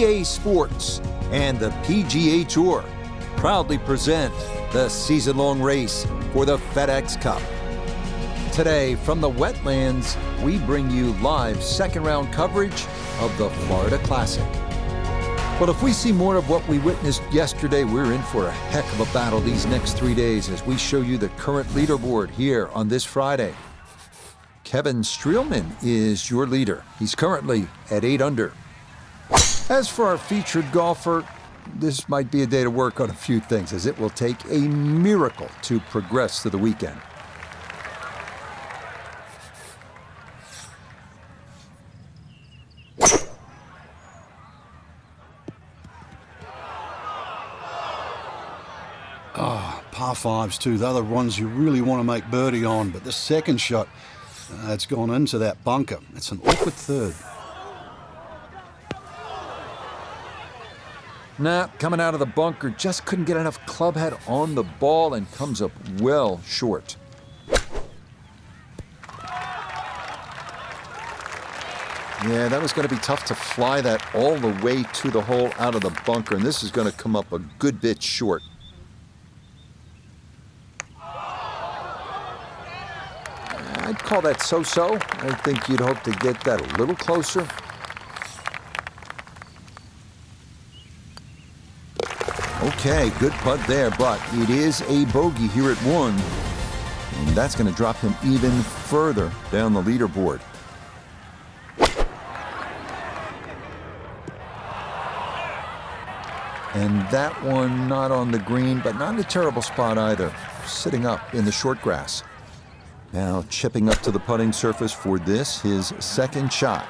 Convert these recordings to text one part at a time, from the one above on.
EA Sports and the PGA Tour proudly present the season-long race for the FedEx Cup. Today, from the wetlands, we bring you live second-round coverage of the Florida Classic. But if we see more of what we witnessed yesterday, we're in for a heck of a battle these next 3 days as we show you the current leaderboard here on this Friday. Kevin Streelman is your leader. He's currently at 8 under. As for our featured golfer, this might be a day to work on a few things, as it will take a miracle to progress to the weekend. Par fives too. They're the ones you really want to make birdie on, but the second shot, it's gone into that bunker. It's an awkward third. Nah, coming out of the bunker, just couldn't get enough club head on the ball and comes up well short. Yeah, that was going to be tough to fly that all the way to the hole out of the bunker, and this is going to come up a good bit short. I'd call that so-so. I think you'd hope to get that a little closer. Okay, good putt there, but it is a bogey here at 1. And that's going to drop him even further down the leaderboard. And that one not on the green, but not in a terrible spot either. Sitting up in the short grass. Now chipping up to the putting surface for this, his second shot.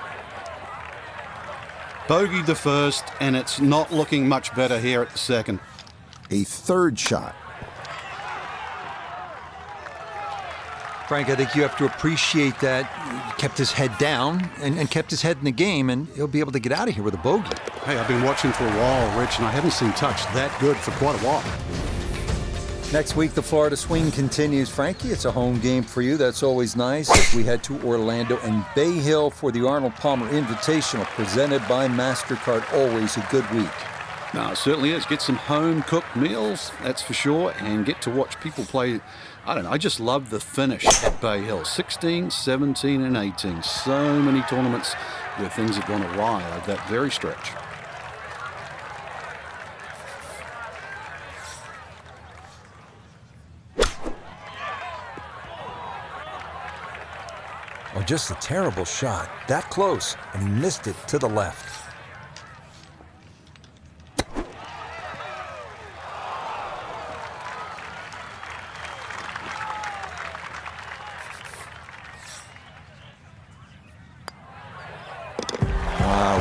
Bogeyed the first, and it's not looking much better here at the second. A third shot. Frank, I think you have to appreciate that he kept his head down and kept his head in the game, and he'll be able to get out of here with a bogey. Hey, I've been watching for a while, Rich, and I haven't seen touch that good for quite a while. Next week, the Florida Swing continues. Frankie, it's a home game for you. That's always nice. As we head to Orlando and Bay Hill for the Arnold Palmer Invitational, presented by MasterCard. Always a good week. No, it certainly is. Get some home-cooked meals, that's for sure, and get to watch people play. I don't know, I just love the finish at Bay Hill. 16, 17, and 18. So many tournaments where things have gone awry over that very stretch. Oh, just a terrible shot. That close, and he missed it to the left.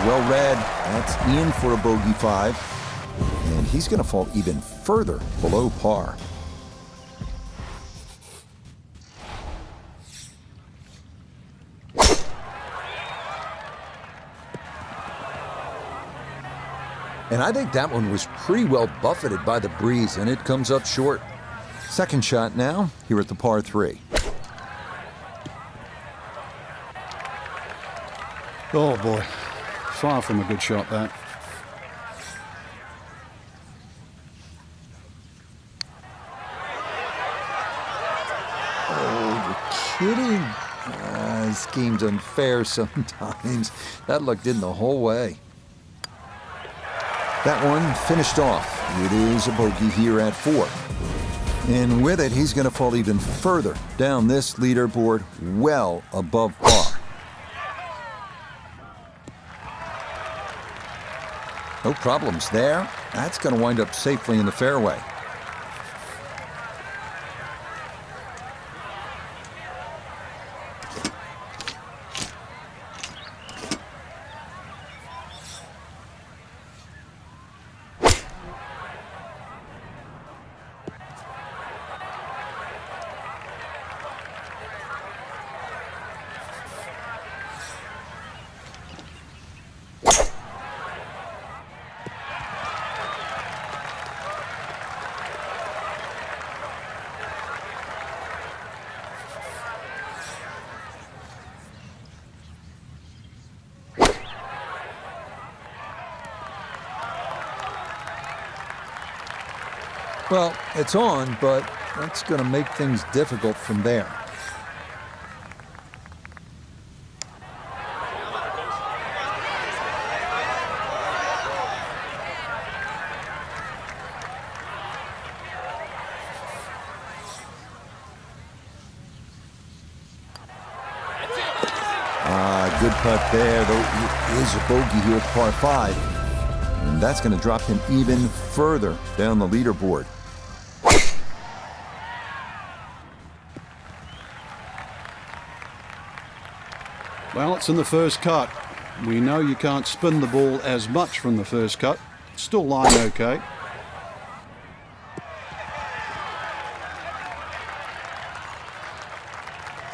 Well read. That's in for a bogey 5. And he's going to fall even further below par. And I think that one was pretty well buffeted by the breeze, and it comes up short. Second shot now, here at the par 3. Oh, boy. Far from a good shot, that. Oh, you're kidding? This game's unfair sometimes. That looked in the whole way. That one finished off. It is a bogey here at 4. And with it, he's going to fall even further down this leaderboard, well above par. No problems there. That's going to wind up safely in the fairway. Well, it's on, but that's going to make things difficult from there. Good putt there, though it is a bogey here at par 5. And that's going to drop him even further down the leaderboard. Well, it's in the first cut. We know you can't spin the ball as much from the first cut. Still lying okay.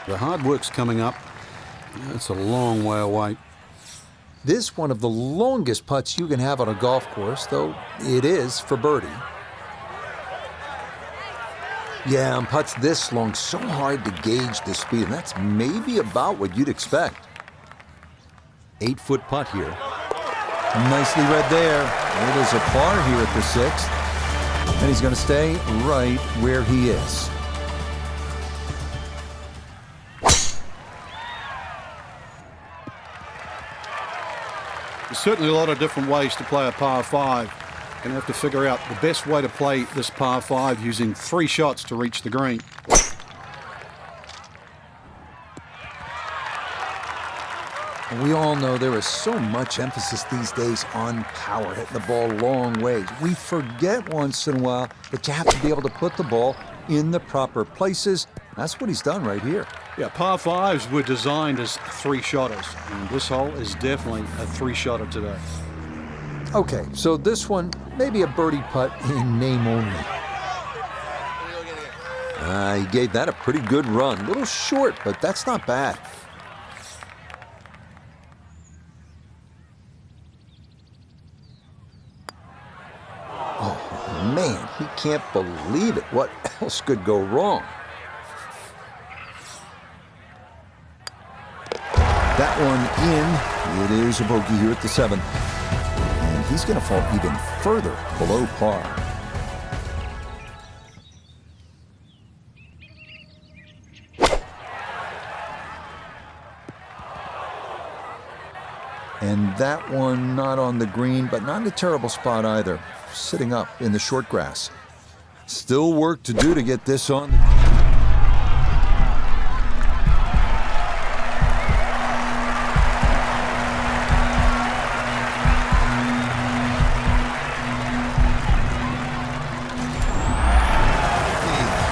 The hard work's coming up. It's a long way away. This one of the longest putts you can have on a golf course, though it is for birdie. Yeah, on putts this long, so hard to gauge the speed, and that's maybe about what you'd expect. 8-foot putt here. Nicely read there. It is a par here at the 6th, and he's going to stay right where he is. There's certainly a lot of different ways to play a par 5. Going to have to figure out the best way to play this par 5 using 3 shots to reach the green. We all know there is so much emphasis these days on power, hitting the ball long ways. We forget once in a while that you have to be able to put the ball in the proper places. That's what he's done right here. Yeah, par 5s were designed as 3-shotters, and this hole is definitely a 3-shotter today. Okay, so this one, maybe a birdie putt in name only. He gave that a pretty good run. A little short, but that's not bad. Oh, man, he can't believe it. What else could go wrong? That one in. It is a bogey here at the 7th. And he's going to fall even further below par. And that one not on the green, but not in a terrible spot either. Sitting up in the short grass. Still work to do to get this on.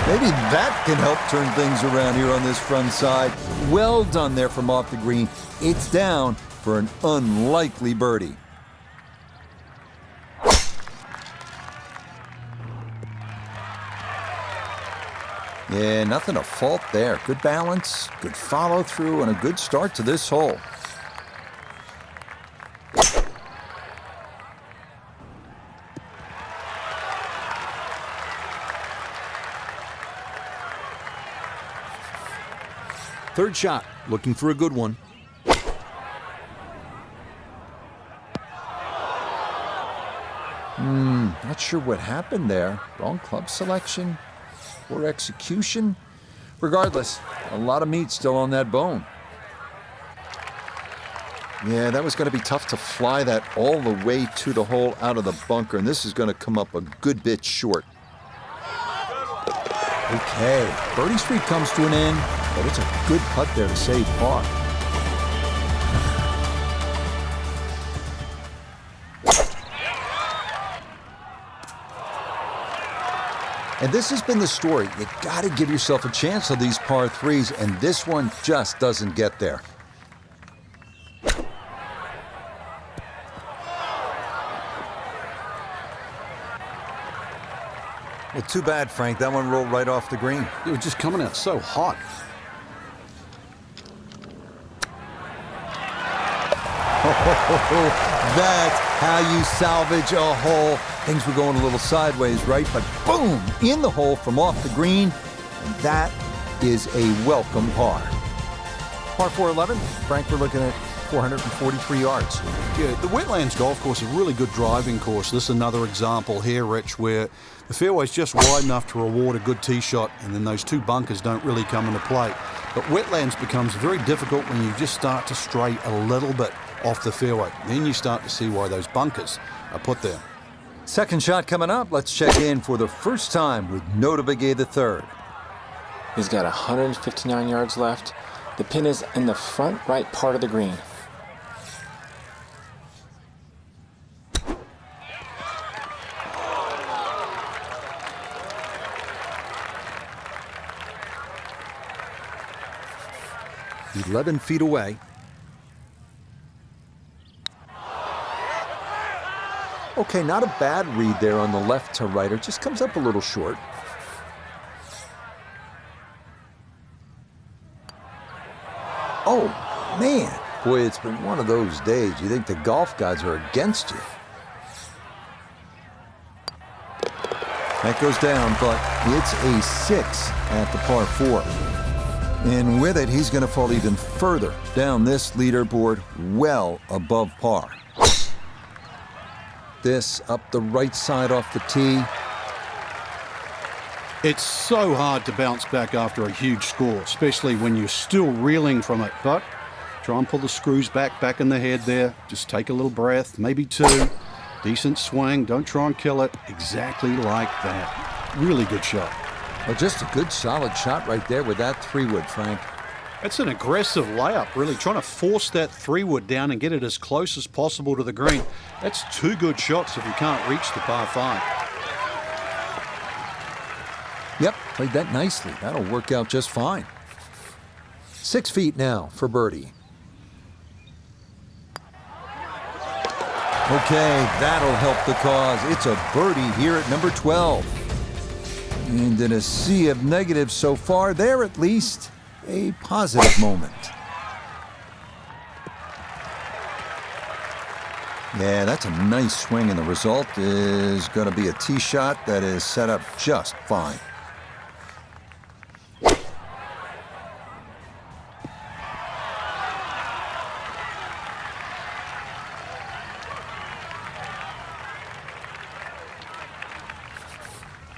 Maybe that can help turn things around here on this front side. Well done there from off the green. It's down for an unlikely birdie. Yeah, nothing to fault there. Good balance, good follow through, and a good start to this hole. Third shot, looking for a good one. Not sure what happened there. Wrong club selection or execution. Regardless, a lot of meat still on that bone. Yeah, that was going to be tough to fly that all the way to the hole out of the bunker, and this is going to come up a good bit short. Okay, birdie streak comes to an end, but it's a good putt there to save par. And this has been the story. You got to give yourself a chance on these par 3s, and this one just doesn't get there. Well, too bad, Frank. That one rolled right off the green. It was just coming out so hot. That's how you salvage a hole. Things were going a little sideways, right? But boom, in the hole from off the green. And that is a welcome par. Par 4 11. Frank, we're looking at 443 yards. Yeah, the Wetlands Golf Course is a really good driving course. This is another example here, Rich, where the fairway's just wide enough to reward a good tee shot, and then those two bunkers don't really come into play. But Wetlands becomes very difficult when you just start to stray a little bit off the fairway. Then you start to see why those bunkers are put there. Second shot coming up. Let's check in for the first time with Notah Begay III. He's got 159 yards left. The pin is in the front right part of the green. He's 11 feet away. Okay, not a bad read there on the left to right. It just comes up a little short. Oh, man. Boy, it's been one of those days. You think the golf gods are against you. That goes down, but it's a 6 at the par 4. And with it, he's going to fall even further down this leaderboard, well above par. This up the right side off the tee. It's so hard to bounce back after a huge score, especially when you're still reeling from it. But try and pull the screws back in the head there. Just take a little breath, maybe two. Decent swing. Don't try and kill it. Exactly like that. Really good shot. Well, just a good solid shot right there with that 3-wood, Frank. That's an aggressive layup, really trying to force that 3-wood down and get it as close as possible to the green. That's two good shots if you can't reach the par 5. Yep, played that nicely. That'll work out just fine. 6 feet now for birdie. Okay, that'll help the cause. It's a birdie here at number 12. And in a sea of negatives so far, there at least a positive moment. Yeah, that's a nice swing, and the result is going to be a tee shot that is set up just fine.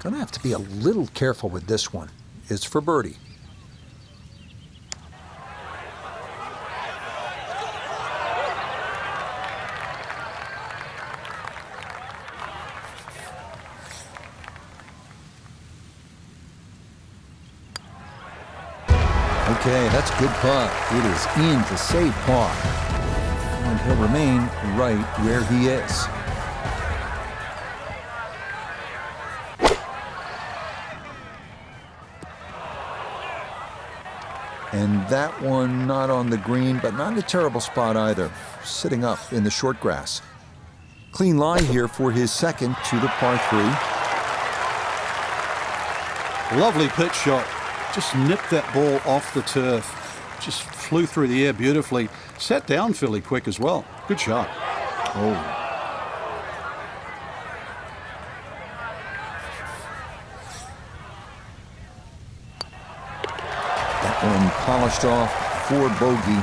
Gonna have to be a little careful with this one. It's for birdie. Okay, that's a good putt. It is in to save par. And he'll remain right where he is. And that one not on the green, but not in a terrible spot either. Sitting up in the short grass. Clean lie here for his second to the par 3. Lovely pitch shot. Just nipped that ball off the turf. Just flew through the air beautifully. Sat down fairly quick as well. Good shot. Oh. One polished off for bogey,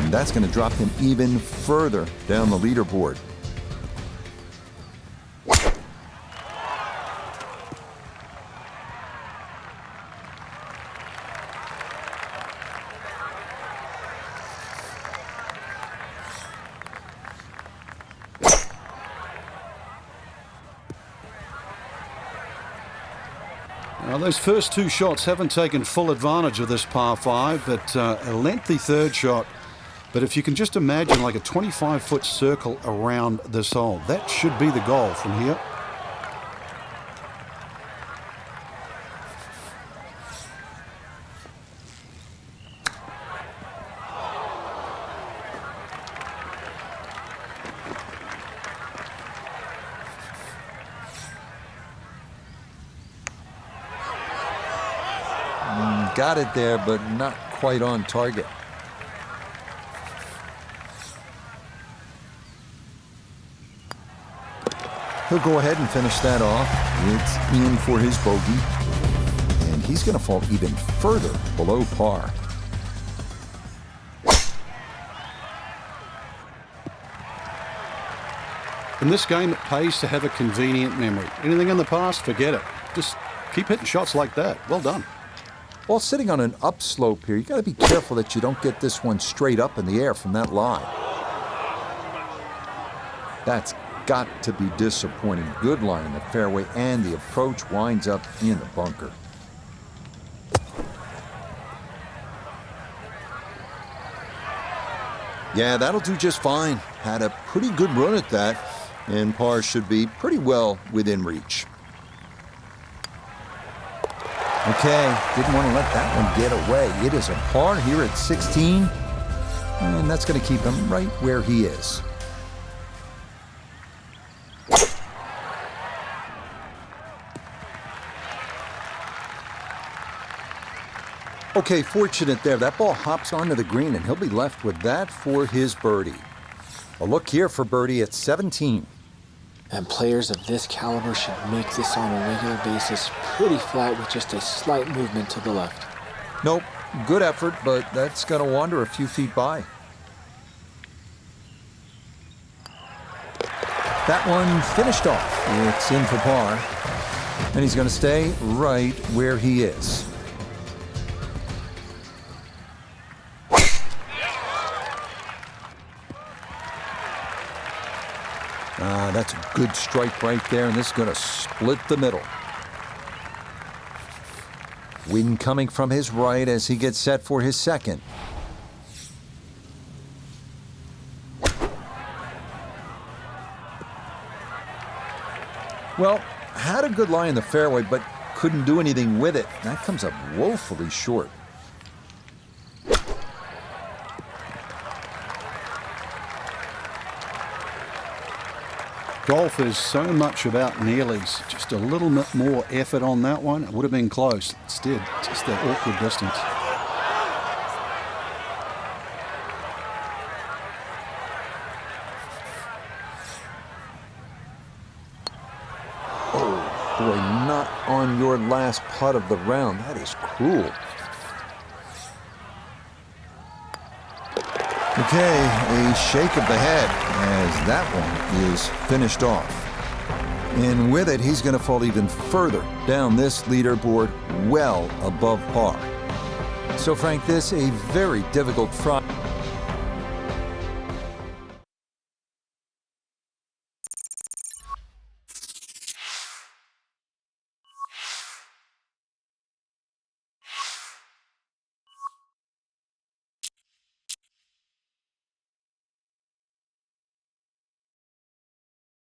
and that's going to drop him even further down the leaderboard. Now, those first two shots haven't taken full advantage of this par 5, but a lengthy third shot. But if you can just imagine like a 25-foot circle around this hole, that should be the goal from here. Got it there, but not quite on target. He'll go ahead and finish that off. It's in for his bogey. And he's going to fall even further below par. In this game, it pays to have a convenient memory. Anything in the past, forget it. Just keep hitting shots like that. Well done. While sitting on an upslope here, you got to be careful that you don't get this one straight up in the air from that line. That's got to be disappointing. Good line in the fairway, and the approach winds up in the bunker. Yeah, that'll do just fine. Had a pretty good run at that, and par should be pretty well within reach. Okay, didn't want to let that one get away. It is a par here at 16, and that's going to keep him right where he is. Okay, fortunate there. That ball hops onto the green, and he'll be left with that for his birdie. A look here for birdie at 17. And players of this caliber should make this on a regular basis pretty flat with just a slight movement to the left. Nope, good effort, but that's going to wander a few feet by. That one finished off. It's in for par, and he's going to stay right where he is. That's a good strike right there, and this is going to split the middle. Wind coming from his right as he gets set for his second. Well, had a good lie in the fairway, but couldn't do anything with it. That comes up woefully short. Golf is so much about nearlies. Just a little bit more effort on that one. It would have been close. Instead, just that awkward distance. Oh, boy, not on your last putt of the round. That is cruel. Okay, a shake of the head as that one is finished off. And with it, he's going to fall even further down this leaderboard, well above par. So, Frank, this a very difficult Friday.